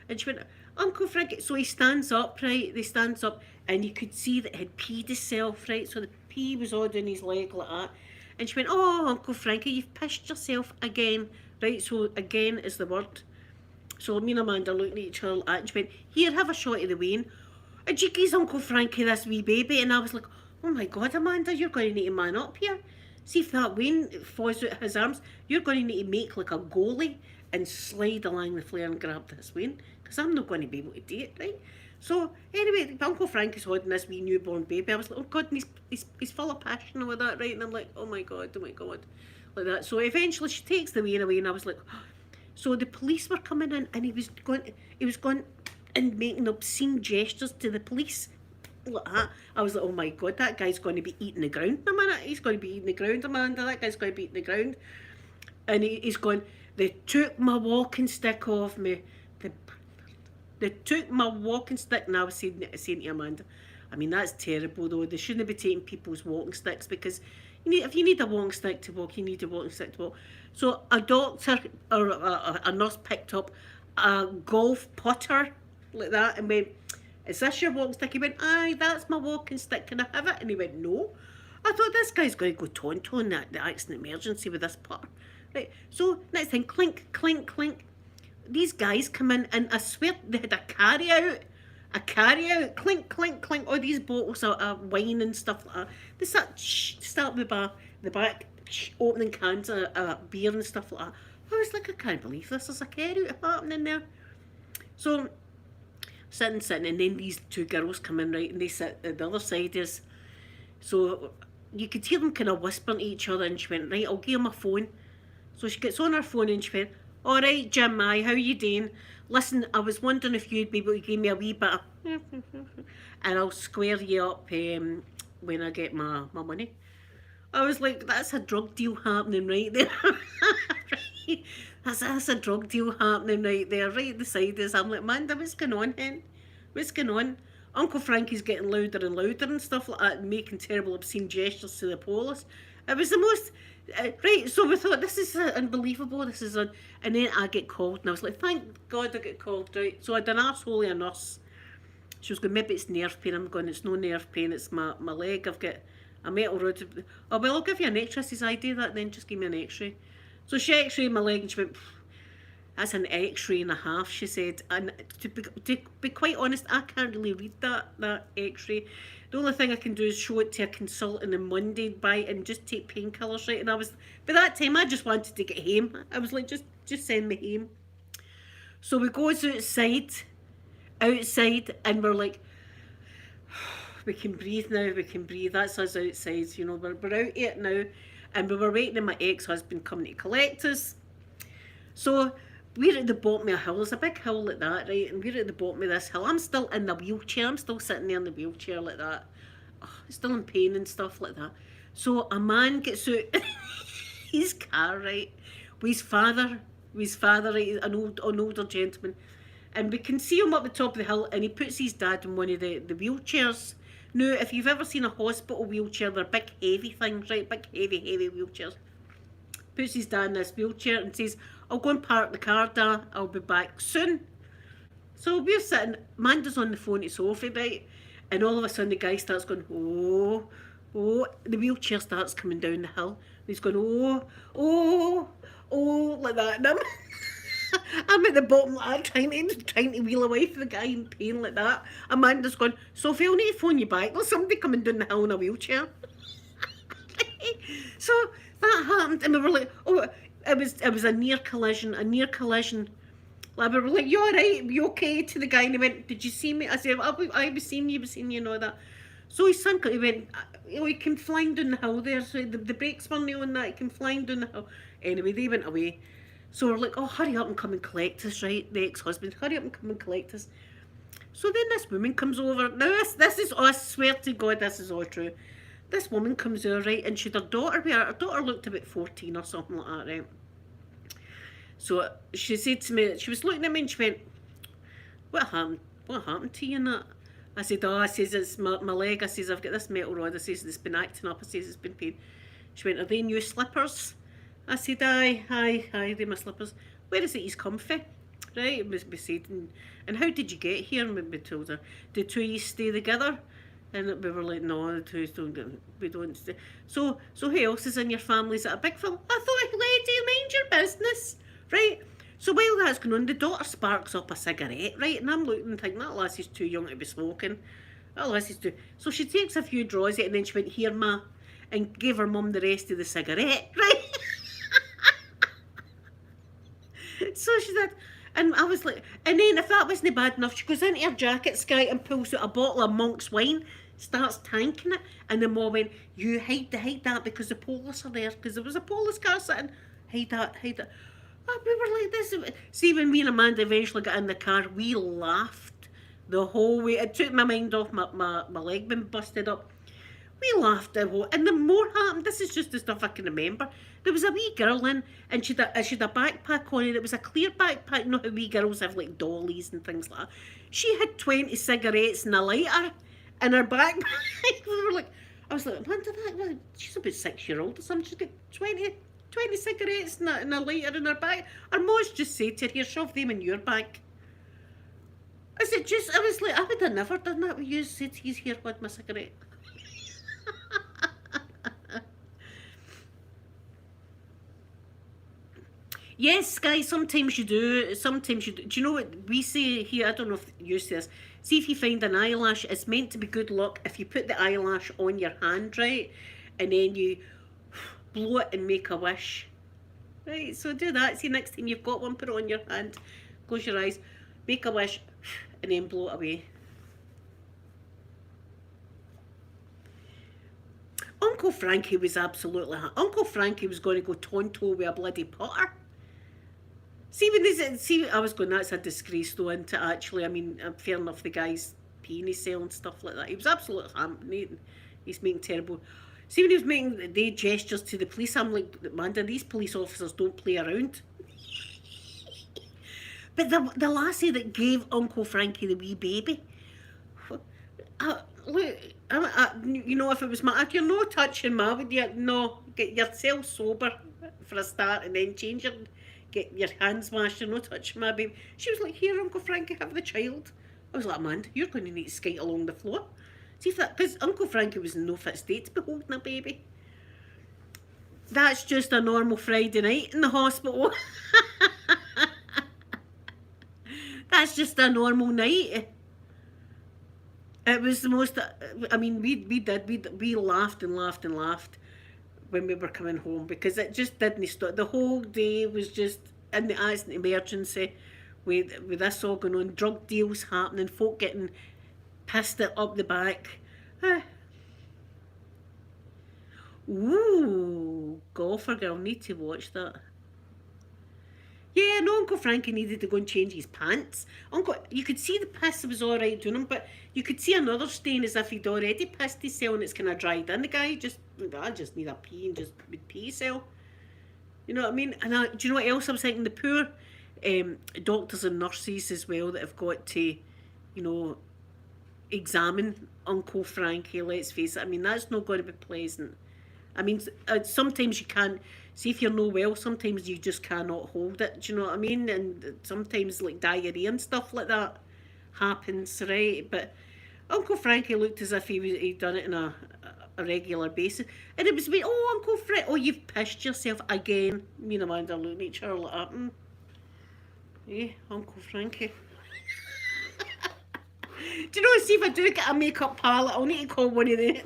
And she went, Uncle Frankie. So he stands up, right? They stands up, and you could see that he'd peed himself, right? So the pee was all down his leg like that. And she went, oh, Uncle Frankie, you've pissed yourself again, right? So again is the word. So me and Amanda looked at each other and she went, here, have a shot of the vein. And she gives Uncle Frankie this wee baby, and I was like, oh my God, Amanda, you're going to need to man up here. See if that Wayne falls out his arms, you're going to need to make like a goalie and slide along the flare and grab this Wayne, because I'm not going to be able to do it, right? So anyway, Uncle Frankie's holding this wee newborn baby. I was like, oh God, and he's full of passion with that, right? And I'm like, oh my God, like that. So eventually she takes the Wayne away, and I was like, oh. So the police were coming in, and he was going and making obscene gestures to the police. Like that. I was like, oh my God, that guy's going to be eating the ground in a minute. He's going to be eating the ground, Amanda. That guy's going to be eating the ground. And he's going, they took my walking stick off me. They took my walking stick. And I was saying to Amanda, I mean, that's terrible though. They shouldn't be taking people's walking sticks, because if you need a walking stick to walk, you need a walking stick to walk. So a doctor or a nurse picked up a golf putter, like that, and went, is this your walking stick? He went, aye, that's my walking stick, can I have it? And he went, no. I thought, this guy's going to go tonto in the accident emergency with this putter. Right, so next thing, clink, clink, clink. These guys come in, and I swear they had a carry out, clink, clink, clink, all these bottles of wine and stuff like that. They start with the back, opening cans of beer and stuff like that. I was like, I can't believe this, there's a carry out happening there. So, sitting, and then these two girls come in, right, and they sit at the other side is, so you could hear them kind of whispering to each other, and she went, right, I'll give him a phone. So she gets on her phone and she went, all right, Jim, how you doing? Listen, I was wondering if you'd be able to give me a wee bit of and I'll square you up when I get my money. I was like, that's a drug deal happening right there. Right? That's a drug deal happening right there, right beside us. I'm like, Amanda, what's going on, hen? What's going on? Uncle Frankie's getting louder and louder and stuff like that, and making terrible obscene gestures to the police. It was the most... right, so we thought, this is unbelievable, this is and then I get called, and I was like, thank God I get called, right? So I had an arsehole a nurse. She was going, maybe it's nerve pain. I'm going, it's no nerve pain, it's my leg, I've got a metal rod. Oh, well, I'll give you an x-ray. I says, I do that then, just give me an x-ray. So she x-rayed my leg, and she went, that's an x-ray and a half, she said. And to be quite honest, I can't really read that x-ray. The only thing I can do is show it to a consultant on Monday, buy it, and just take painkillers, right? And I was, by that time, I just wanted to get home. I was like, just send me home. So we goes outside, and we're like, we can breathe now, we can breathe. That's us outside, you know, we're out here now. And we were waiting on my ex-husband coming to collect us. So we're at the bottom of a hill. There's a big hill like that, right? And we're at the bottom of this hill. I'm still in the wheelchair. I'm still sitting there in the wheelchair like that. Oh, still in pain and stuff like that. So a man gets out his car, right? With his father, right? An older gentleman. And we can see him up the top of the hill, and he puts his dad in one of the wheelchairs. Now, if you've ever seen a hospital wheelchair, they're big heavy things, right? Big heavy wheelchairs. Puts his dad in this wheelchair and says, I'll go and park the car, Dad, I'll be back soon. So we're sitting, Amanda's on the phone to Sophie, right? And all of a sudden the guy starts going, oh, the wheelchair starts coming down the hill. He's going, oh, like that. And I'm at the bottom like that, trying to wheel away from the guy in pain like that. Amanda's going, Sophie, I'll need to phone you back. There's somebody coming down the hill in a wheelchair. So that happened, and we were like, oh, it was a near collision. Like, we were like, you alright? You okay? To the guy, and he went, did you see me? I said, I was seeing you, and all that. So his son, he went, he came flying down the hill there, so the brakes weren't on that, he came flying down the hill. Anyway, they went away. So we're like, oh, hurry up and come and collect us, right? The ex-husband, hurry up and come and collect us. So then this woman comes over. Now this is, oh, I swear to God, this is all true. This woman comes over, right, and she had her daughter with her. Her daughter looked about 14 or something like that, right? So she said to me, she was looking at me and she went, what happened? What happened to you and that? I said, oh, I says, it's my leg. I says, I've got this metal rod. I says, it's been acting up. I says, it's been pain. She went, are they new slippers? I said, aye, they're my slippers. Where is it he's comfy? Right, we said, and how did you get here? And we told her, did two of you stay together? And we were like, no, the two we don't stay. So who else is in your family? Is it a big film? I thought, lady, mind your business, right? So while that's going on, the daughter sparks up a cigarette, right? And I'm looking and thinking, that lassie's too young to be smoking. That lassie's too... So she takes a few draws out, and then she went, here, ma, and gave her mum the rest of the cigarette, right? So she said, and I was like, and then if that wasn't bad enough, she goes into her jacket, Sky, and pulls out a bottle of Monk's wine, starts tanking it, and the mom went, you hide that because the police are there, because there was a police car sitting, hide that. Oh, we were like this. See, when me and Amanda eventually got in the car, we laughed the whole way. It took my mind off my leg being busted up. We laughed the whole, and the more happened. This is just the stuff I can remember. There was a wee girl in, and she had a backpack on, and it was a clear backpack. You know how wee girls have like dollies and things like that. She had 20 cigarettes and a lighter in her backpack. We were like, I was like, Amanda, she's about 6-year-old or something. She's got 20 cigarettes and a, lighter in her bag. Our mom's just said to her, here, shove them in your bag. Is it just, I was like, I would have never done that with you, said he's here with my cigarette. Yes, guys, sometimes you do. Sometimes you do. Do you know what we say here? I don't know if you say this. See if you find an eyelash, it's meant to be good luck if you put the eyelash on your hand, right? And then you blow it and make a wish. Right, so do that. See, next time you've got one, put it on your hand, close your eyes, make a wish, and then blow it away. Uncle Frankie was absolutely. Uncle Frankie was going to go tonto with a bloody Potter. See, when they see, I was going, that's a disgrace though, into actually. I mean, fair enough, the guy's peeing cell and stuff like that. He was absolutely hampering. He's making terrible. See, when he was making the gestures to the police, I'm like, Amanda, these police officers don't play around. But the lassie that gave Uncle Frankie the wee baby, look, you know, if it was my, you're not touching ma, would you? No, get yourself sober for a start, and then change your, get your hands washed. You're not touching my baby. She was like, here, Uncle Frankie, have the child. I was like, Amanda, you're going to need to skate along the floor. See if that, because Uncle Frankie was in no fit state to be holding a baby. That's just a normal Friday night in the hospital. That's just a normal night. It was the most. I mean, we laughed and laughed and laughed when we were coming home because it just didn't stop. The whole day was just in the accident emergency with this all going on, drug deals happening, folk getting pissed it up the back. Ooh, Golfer Girl, need to watch that. Yeah, no, Uncle Frankie needed to go and change his pants. Uncle, you could see the piss was all right doing him, but you could see another stain as if he'd already pissed his cell and it's kind of dried in. The guy just, I just need a pee and just would pee cell. You know what I mean? And do you know what else I was thinking? The poor doctors and nurses as well that have got to, you know, examine Uncle Frankie, let's face it. I mean, that's not going to be pleasant. I mean, sometimes you can't. See, if you're no well, sometimes you just cannot hold it. Do you know what I mean? And sometimes like diarrhea and stuff like that happens, right? But Uncle Frankie looked as if he'd done it on a regular basis, and it was me. Oh, Uncle Frank, oh, you've pissed yourself again. Me and Amanda looking at each other like, yeah, Uncle Frankie. Do you know, see if I do get a makeup palette, I'll need to call one of them.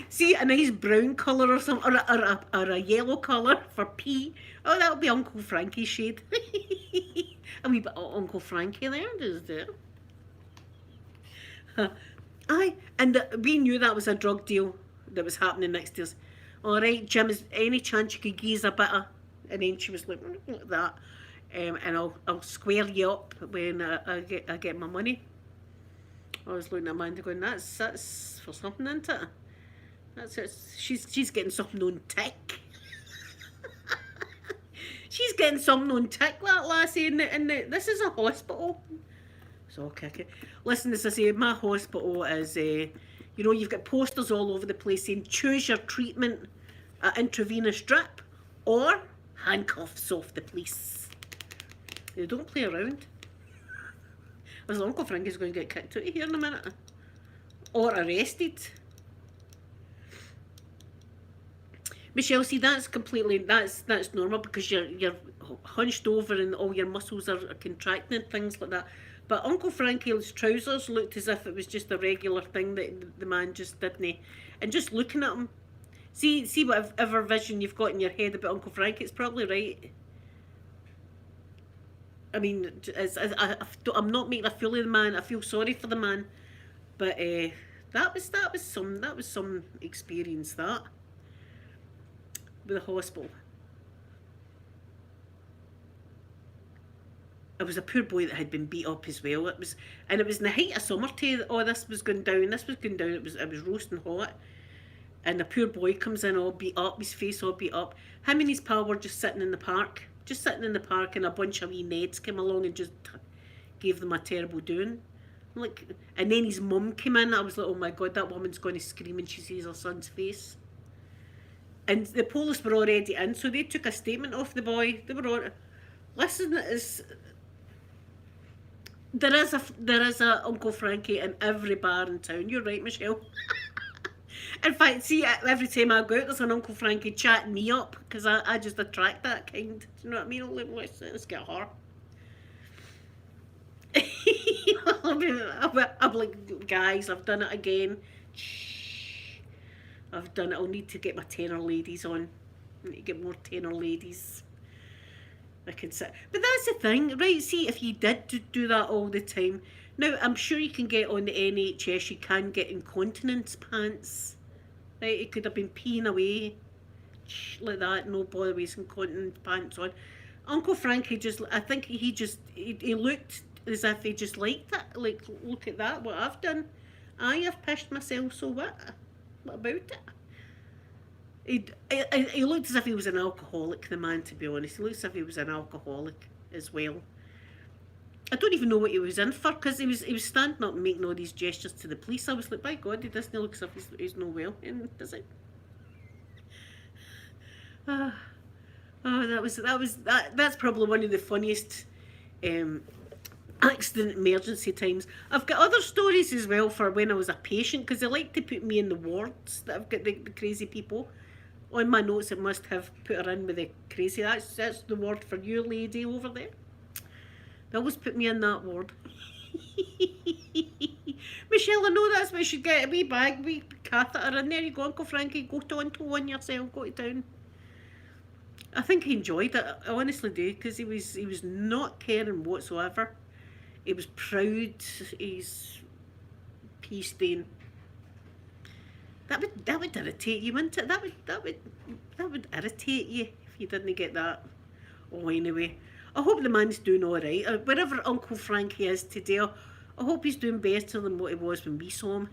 See, a nice brown colour or something, or a yellow colour for pee. Oh, that'll be Uncle Frankie's shade. A wee bit of Uncle Frankie there, does it? Aye, and we knew that was a drug deal that was happening next to us. All right, Jim, is any chance you could give us a bit of? And then she was like that, and I'll square you up when I get my money. I was looking at Amanda going, that's for something, isn't it? That's it. She's getting something on tick. She's getting something on tick, that lassie, and this is a hospital. So I'll kick it. Listen, as I say, my hospital is, you know, you've got posters all over the place saying, choose your treatment, intravenous drip, or handcuffs off the police. They don't play around. As Uncle Frankie's going to get kicked out of here in a minute. Or arrested. Michelle, see, that's completely, that's normal because you're hunched over and all your muscles are contracting and things like that. But Uncle Frankie's trousers looked as if it was just a regular thing that the man just didn't. And just looking at him, see whatever vision you've got in your head about Uncle Frankie, it's probably right. I mean, I'm not making a fool of the man. I feel sorry for the man, but that was some experience, that with the hospital. It was a poor boy that had been beat up as well. It was in the height of summer too. Oh, this was going down. This was going down. It was roasting hot, and the poor boy comes in all beat up, his face all beat up. Him and his pal were just sitting in the park. And a bunch of wee Neds came along and just gave them a terrible doing. Like, and then his mum came in. I was like, oh my God, that woman's going to scream when she sees her son's face. And the police were already in, so they took a statement off the boy. They were on. Listen, there is a Uncle Frankie in every bar in town. You're right, Michelle. In fact, see, every time I go out, there's an Uncle Frankie chatting me up because I just attract that kind. Do you know what I mean? Let's get her. I'm like, guys, I've done it again. Shh. I've done it. I'll need to get my tenor ladies on. I need to get more tenor ladies. I can sit. But that's the thing, right? See, if you did do that all the time, now I'm sure you can get on the NHS, you can get incontinence pants. Right? It could have been peeing away like that, no bother with incontinence pants on. Uncle Frankie just, I think he looked as if he just liked it. Like, look at that, what I've done. I've pissed myself, so what? What about it? He looked as if he was an alcoholic, the man, to be honest. He looked as if he was an alcoholic as well. I don't even know what he was in for, because he was standing up and making all these gestures to the police. I was like, by God, he doesn't look as if he's no well, does he? That's probably one of the funniest accident emergency times. I've got other stories as well for when I was a patient, because they like to put me in the wards that I've got the crazy people. On my notes, it must have put her in with the crazy. That's the word for you, lady, over there. They always put me in that ward. Michelle, I know that's what you should get. A wee bag, wee catheter in there. You go, Uncle Frankie, go on yourself, go to town. I think he enjoyed it. I honestly do, because he was not caring whatsoever. He was proud. He's pea stain. That would irritate you, wouldn't it? That would irritate you if you didn't get that. Oh, anyway, I hope the man's doing all right. Wherever Uncle Frankie is today, I hope he's doing better than what he was when we saw him.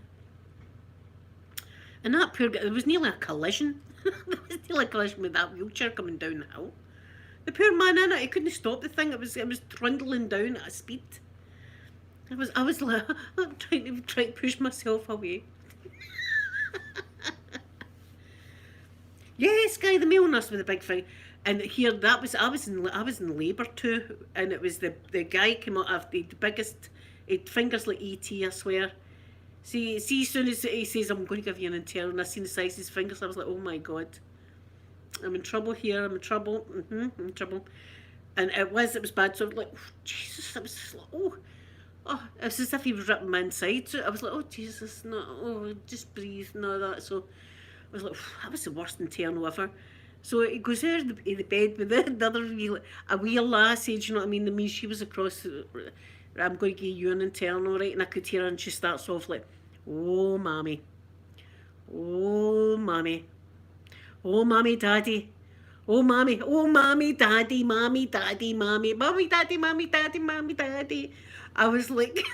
And that poor guy, there was nearly a collision. There was nearly a collision with that wheelchair coming down the hill. The poor man in it, he couldn't stop the thing. It was trundling down at a speed. I was like, I'm trying to push myself away. Yes, Guy, the male nurse with the big thing. And here, I was in labour too, and it was the guy came out of the biggest, fingers like E.T., I swear. See, as soon as he says, I'm going to give you an internal, and I seen the size of his fingers, I was like, oh my God. I'm in trouble here, I'm in trouble, I'm in trouble. And it was bad, so I was like, oh, Jesus, I was just like, it was as if he was ripping my inside. So I was like, oh Jesus, no, just breathe, no, that. So I was like, that was the worst internal ever. So he goes there in the bed with the other wee lassie, do you know what I mean? I mean, she was across, I'm going to give you an internal, right? And I could hear her, and she starts off like, oh, mommy, oh, mommy, oh, mommy, daddy. Oh, mommy, daddy, mommy, daddy, mommy, mommy, daddy, mommy, daddy, mommy, daddy. I was like,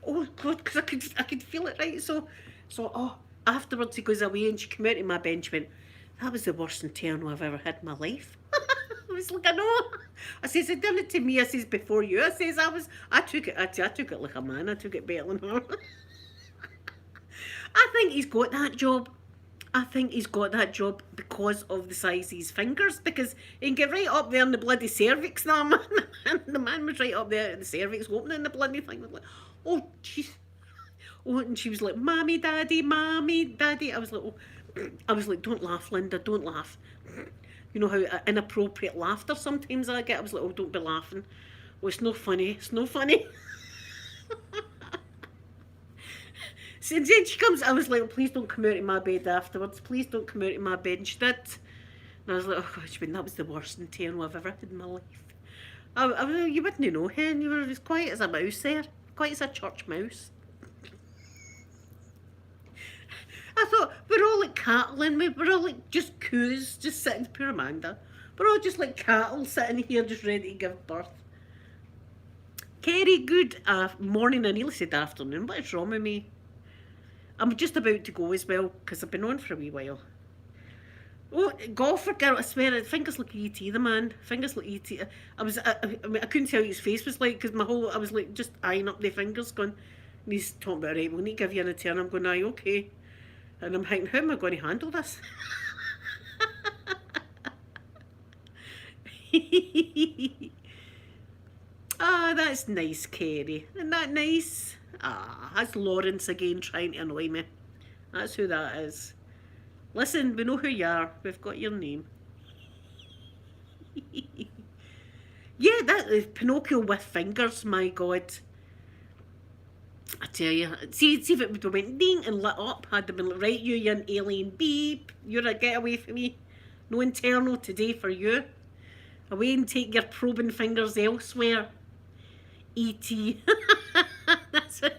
oh God, because I could feel it, right? So, afterwards he goes away, and she came out of my bench and went, that was the worst internal I've ever had in my life. I was like, I know. I says, it done it to me. I says, before you. I says, I took it like a man. I took it better than her. I think he's got that job. I think he's got that job because of the size of his fingers, because he can get right up there in the bloody cervix, that man. And the man was right up there in the cervix, opening the bloody thing. I was like, oh, jeez. Oh, and she was like, mommy, daddy, mommy, daddy. I was like, don't laugh, Linda, don't laugh. You know how inappropriate laughter sometimes I get? I was like, oh, don't be laughing. Oh, it's no funny, it's no funny. So then she comes, I was like, oh, please don't come out of my bed afterwards. Please don't come out of my bed. And she did. And I was like, oh gosh, that was the worst internal I've ever had in my life. You wouldn't know, Hen. You were as quiet as a mouse there. Quiet as a church mouse. I thought, we're all like cattle, and we're all like just coos, just sitting, poor Amanda. We're all just like cattle sitting here just ready to give birth. Kerry, good morning. I nearly said afternoon. What is wrong with me? I'm just about to go as well, because I've been on for a wee while. Oh, golfer girl, I swear, fingers like E.T., the man. Fingers like E.T. I mean, I couldn't tell what his face was like, because I was like just eyeing up the fingers going, and he's talking about, right, we'll need to give you an return. I'm going, aye, okay. And I'm thinking, how am I going to handle this? Ah, that's nice, Kerry. Isn't that nice? Ah, that's Lawrence again trying to annoy me. That's who that is. Listen, we know who you are. We've got your name. Yeah, that is Pinocchio with fingers, my God. I tell you, see if it would have went ding and lit up, had they been like, right, you're an alien, beep, you're a get away from me. No internal today for you. Away and take your probing fingers elsewhere. E.T. That's it.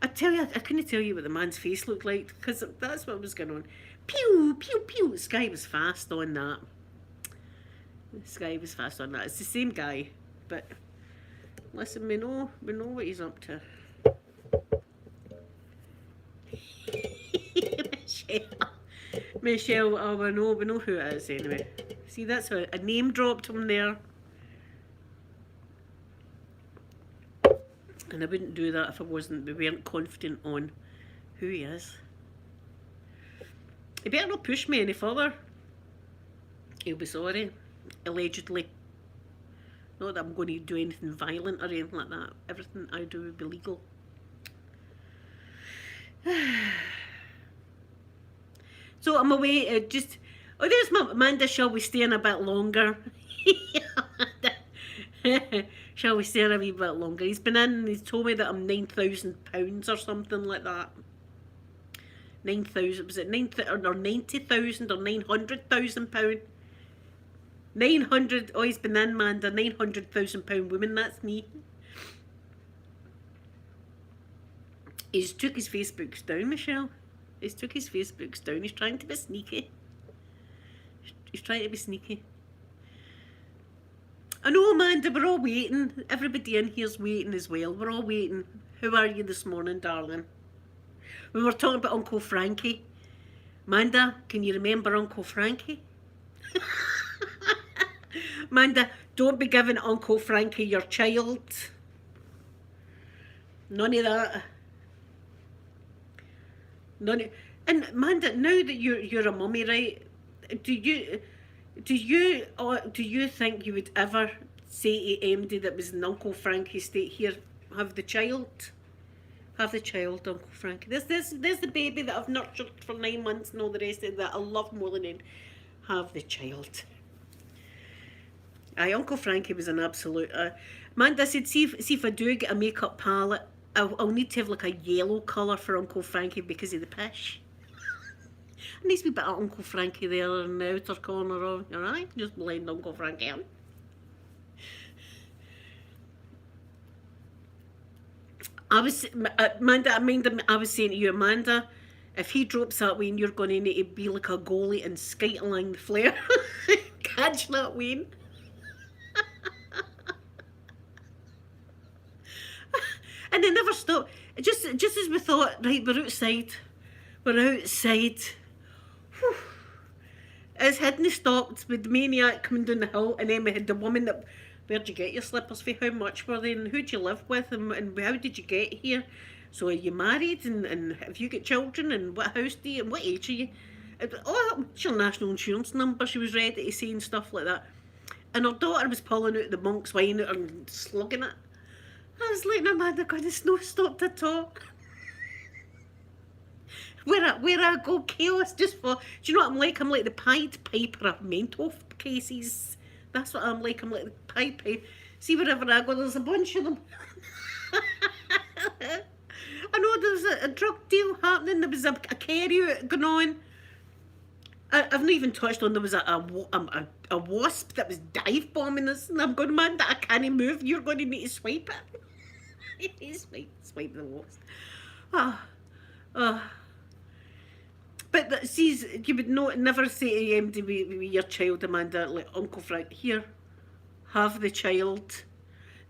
I tell you, I couldn't tell you what the man's face looked like, because that's what was going on. Pew, pew, pew. The sky was fast on that. The sky was fast on that. It's the same guy, but listen, we know what he's up to. Michelle, oh, we know who it is anyway. See, that's a name dropped him there. And I wouldn't do that if we weren't confident on who he is. He better not push me any further. He'll be sorry. Allegedly. Not that I'm going to do anything violent or anything like that. Everything I do will be legal. So I'm away, oh, there's my Amanda, shall we stay in a bit longer? Shall we stay in a wee bit longer? He's been in and he's told me that I'm £9,000 or something like that. 9,000, was it 90,000 or 900,000 pound? 900, oh, he's been in, Amanda, £900,000 woman, that's me. He's took his Facebooks down, Michelle. He's took his Facebooks down. He's trying to be sneaky. He's trying to be sneaky. I know, Amanda, we're all waiting. Everybody in here's waiting as well. We're all waiting. How are you this morning, darling? We were talking about Uncle Frankie. Amanda, can you remember Uncle Frankie? Amanda, don't be giving Uncle Frankie your child. None of that. And Amanda, now that you're a mummy, right? Do you think you would ever say to MD that was in Uncle Frankie's state, here, have the child, Uncle Frankie. There's the baby that I've nurtured for 9 months and all the rest of it that I love more than anything. Have the child. Aye, Uncle Frankie was an absolute. Amanda said, see if I do get a makeup palette, I'll need to have like a yellow colour for Uncle Frankie because of the pish. A nice wee bit of Uncle Frankie there in the outer corner of, alright? Just blend Uncle Frankie in. Amanda, I was saying to you, Amanda, if he drops that way and you're going to need to be like a goalie and skate along the flare, catch that Wayne. And they never stop. Just as we thought, right, we're outside. Whew. As hadn't stopped with the maniac coming down the hill, and then we had the woman that, where'd you get your slippers for? How much were they? And who'd you live with? And how did you get here? So are you married? And have you got children? And what house do you? And what age are you? Oh, what's your national insurance number? She was ready to say and stuff like that. And her daughter was pulling out the monk's wine out and slugging it. I was like, Amanda, God, it's no stop to talk. Where I go chaos just for, do you know what I'm like? I'm like the Pied Piper of mental cases. That's what I'm like. I'm like the Pied Piper. See, wherever I go, there's a bunch of them. I know there's a drug deal happening. There was a carry out going on. I've not even touched on, there was a wasp that was dive bombing us, and I'm going, man, that I can't move. You're going to need to swipe it. You need to swipe the wasp. But see, you would never say to him to be your child, Amanda, like, Uncle Frank, here, have the child.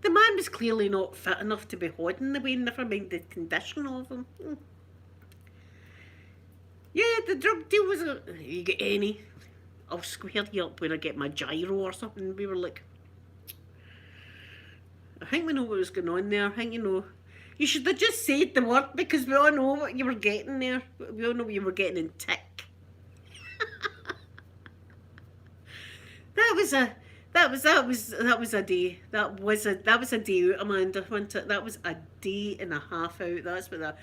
The man was clearly not fit enough to be holding the way, never mind the condition of him. Yeah, the drug deal was you get any, I'll square you up when I get my gyro or something. We were like, I think we know what was going on there. I think you should have just said the word, because we all know what you were getting there. We all know what you were getting in tick. That that was a day. That was a day out, Amanda. That was a day and a half out. That's what that.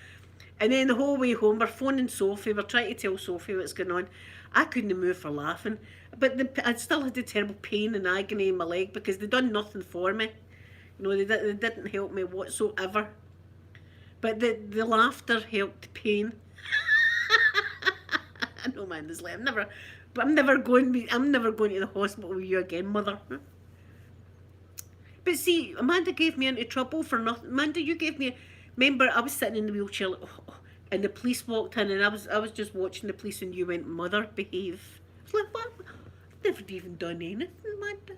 And then the whole way home, we're phoning Sophie. We're trying to tell Sophie what's going on. I couldn't move for laughing, but I still had the terrible pain and agony in my leg because they done nothing for me. You know, they didn't help me whatsoever. But the laughter helped the pain. I know, man. This like I'm never going to the hospital with you again, mother. But see, Amanda gave me into trouble for nothing. Amanda, you gave me. Remember, I was sitting in the wheelchair, like, and the police walked in, and I was just watching the police, and you went, "Mother, behave." I was like, "What? I've never even done anything, Amanda."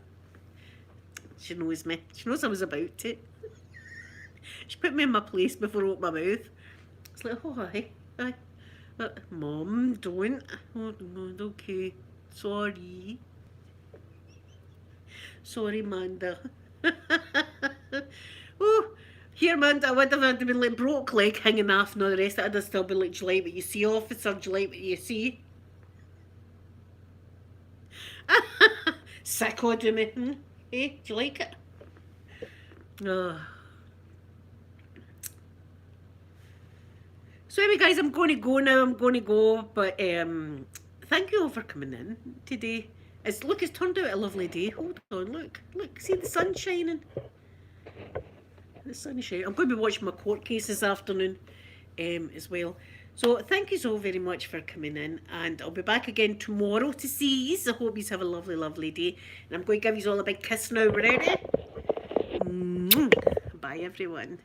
She knows me. She knows I was about it. She put me in my place before I opened my mouth. It's like, "Oh, aye. Mom, don't." Oh, God, okay. Sorry. Sorry, Amanda. Oh, here, Amanda, I would have had to been like broke leg hanging off and all the rest of it. I'd have still been like, "Do you like what you see, officer? Do you like what you see?" Sicko to me. Hey, do you like it? Oh. So anyway, guys, I'm going to go now. I'm going to go, but thank you all for coming in today. It's turned out a lovely day. Hold on, look, see the sun shining. The sun is shining. I'm going to be watching my court case this afternoon, as well. So thank you so very much for coming in, and I'll be back again tomorrow to see you. I hope you have a lovely, lovely day, and I'm going to give you all a big kiss now. Ready? Bye, everyone.